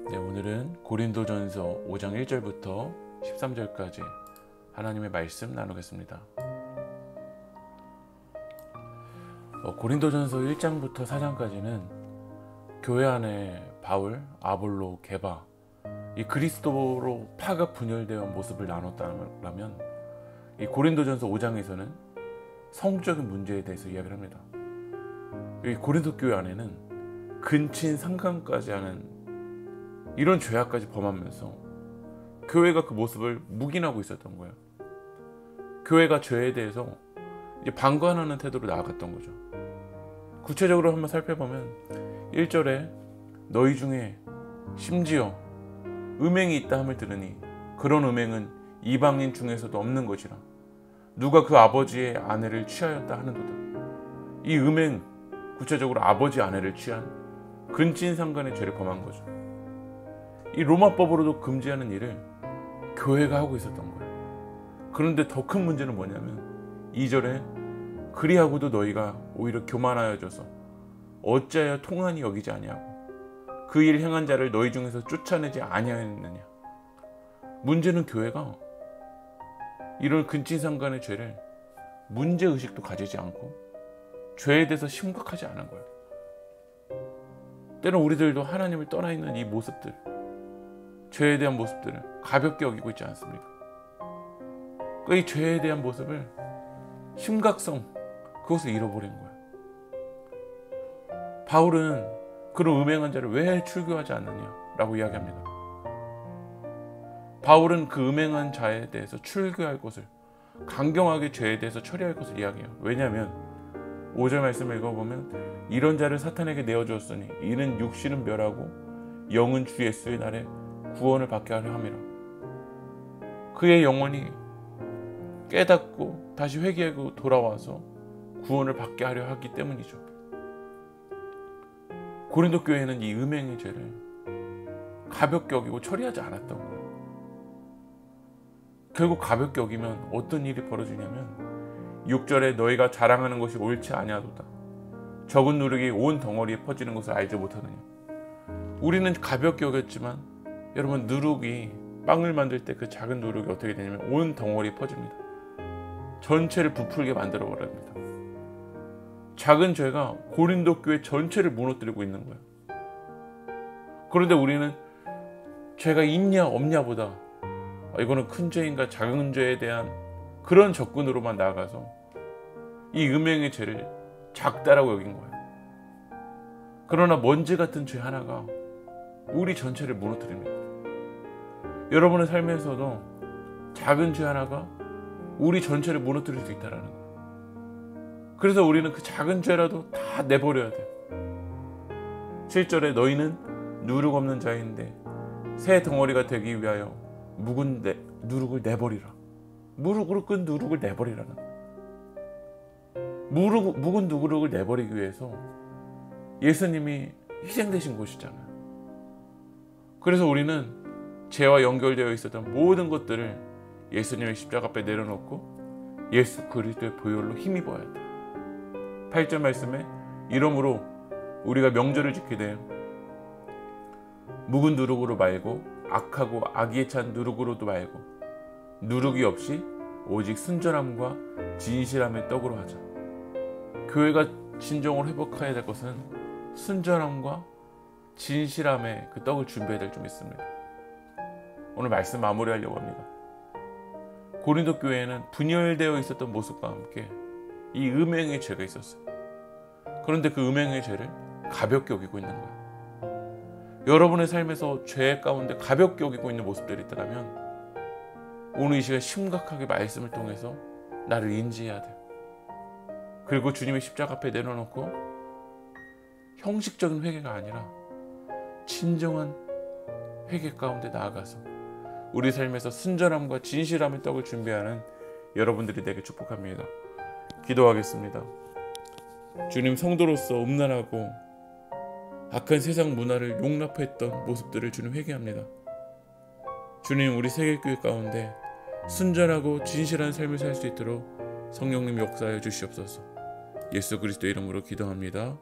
네, 오늘은 고린도전서 5장 1절부터 13절까지 하나님의 말씀 나누겠습니다. 고린도전서 1장부터 4장까지는 교회 안에 바울, 아볼로, 게바, 이 그리스도로 파가 분열되어 모습을 나눴다면, 이 고린도전서 5장에서는 성적인 문제에 대해서 이야기를 합니다. 이 고린도 교회 안에는 근친 상간까지 하는 이런 죄악까지 범하면서 교회가 그 모습을 묵인하고 있었던 거예요. 교회가 죄에 대해서 이제 방관하는 태도로 나아갔던 거죠. 구체적으로 한번 살펴보면 1절에 너희 중에 심지어 음행이 있다 함을 들으니 그런 음행은 이방인 중에서도 없는 것이라 누가 그 아버지의 아내를 취하였다 하는도다. 이 음행, 구체적으로 아버지 아내를 취한 근친상간의 죄를 범한 거죠. 이 로마법으로도 금지하는 일을 교회가 하고 있었던 거예요. 그런데 더 큰 문제는 뭐냐면 2절에 그리하고도 너희가 오히려 교만하여져서 어찌하여 통한이 여기지 아니하고 그 일 행한 자를 너희 중에서 쫓아내지 아니하였느냐. 문제는 교회가 이런 근친상간의 죄를 문제의식도 가지지 않고 죄에 대해서 심각하지 않은 거예요. 때론 우리들도 하나님을 떠나 있는 이 모습들, 죄에 대한 모습들을 가볍게 여기고 있지 않습니까? 이 죄에 대한 모습을 심각성, 그것을 잃어버린 거예요. 바울은 그런 음행한 자를 왜 출교하지 않느냐라고 이야기합니다. 바울은 그 음행한 자에 대해서 출교할 것을, 강경하게 죄에 대해서 처리할 것을 이야기해요. 왜냐하면 5절 말씀을 읽어보면 이런 자를 사탄에게 내어주었으니 이는 육신은 멸하고 영은 주 예수의 날에 구원을 받게 하려 함이라. 그의 영혼이 깨닫고 다시 회개하고 돌아와서 구원을 받게 하려 하기 때문이죠. 고린도 교회는 이 음행의 죄를 가볍게 여기고 처리하지 않았던 거예요. 결국 가볍게 여기면 어떤 일이 벌어지냐면 6절에 너희가 자랑하는 것이 옳지 아니하도다. 적은 누룩이 온 덩어리에 퍼지는 것을 알지 못하느냐. 우리는 가볍게 여겼지만 여러분, 누룩이 빵을 만들 때 그 작은 누룩이 어떻게 되냐면 온 덩어리에 퍼집니다. 전체를 부풀게 만들어 버립니다. 작은 죄가 고린도 교회 전체를 무너뜨리고 있는 거예요. 그런데 우리는 죄가 있냐 없냐보다 이거는 큰 죄인가 작은 죄에 대한 그런 접근으로만 나아가서 이 음행의 죄를 작다라고 여긴 거예요. 그러나 먼지 같은 죄 하나가 우리 전체를 무너뜨립니다. 여러분의 삶에서도 작은 죄 하나가 우리 전체를 무너뜨릴 수 있다는 거예요. 그래서 우리는 그 작은 죄라도 다 내버려야 돼요. 7절에 너희는 누룩 없는 자인데 새 덩어리가 되기 위하여 묵은 누룩을 내버리라. 무릎으로 끈 누룩을 내버리라는 거예요. 묵은 누룩을 내버리기 위해서 예수님이 희생되신 것이잖아요. 그래서 우리는 죄와 연결되어 있었던 모든 것들을 예수님의 십자가 앞에 내려놓고 예수 그리스도의 보혈로 힘입어야 돼요. 8절 말씀에 이러므로 우리가 명절을 지키되 묵은 누룩으로 말고 악하고 악의에 찬 누룩으로도 말고 누룩이 없이 오직 순전함과 진실함의 떡으로 하자. 교회가 진정으로 회복해야 될 것은 순전함과 진실함의 그 떡을 준비해야 될 줄 믿습니다. 오늘 말씀 마무리하려고 합니다. 고린도 교회에는 분열되어 있었던 모습과 함께 이 음행의 죄가 있었어요. 그런데 그 음행의 죄를 가볍게 여기고 있는 거예요. 여러분의 삶에서 죄 가운데 가볍게 여기고 있는 모습들이 있다면 오늘 이 시간 심각하게 말씀을 통해서 나를 인지해야 돼요. 그리고 주님의 십자가 앞에 내려놓고 형식적인 회개가 아니라 진정한 회개 가운데 나아가서 우리 삶에서 순전함과 진실함의 떡을 준비하는 여러분들이 되게 축복합니다. 기도하겠습니다. 주님, 성도로서 음란하고 악한 세상 문화를 용납했던 모습들을 주님 회개합니다. 주님, 우리 세계교회 가운데 순전하고 진실한 삶을 살 수 있도록 성령님 역사하여 주시옵소서. 예수 그리스도 이름으로 기도합니다.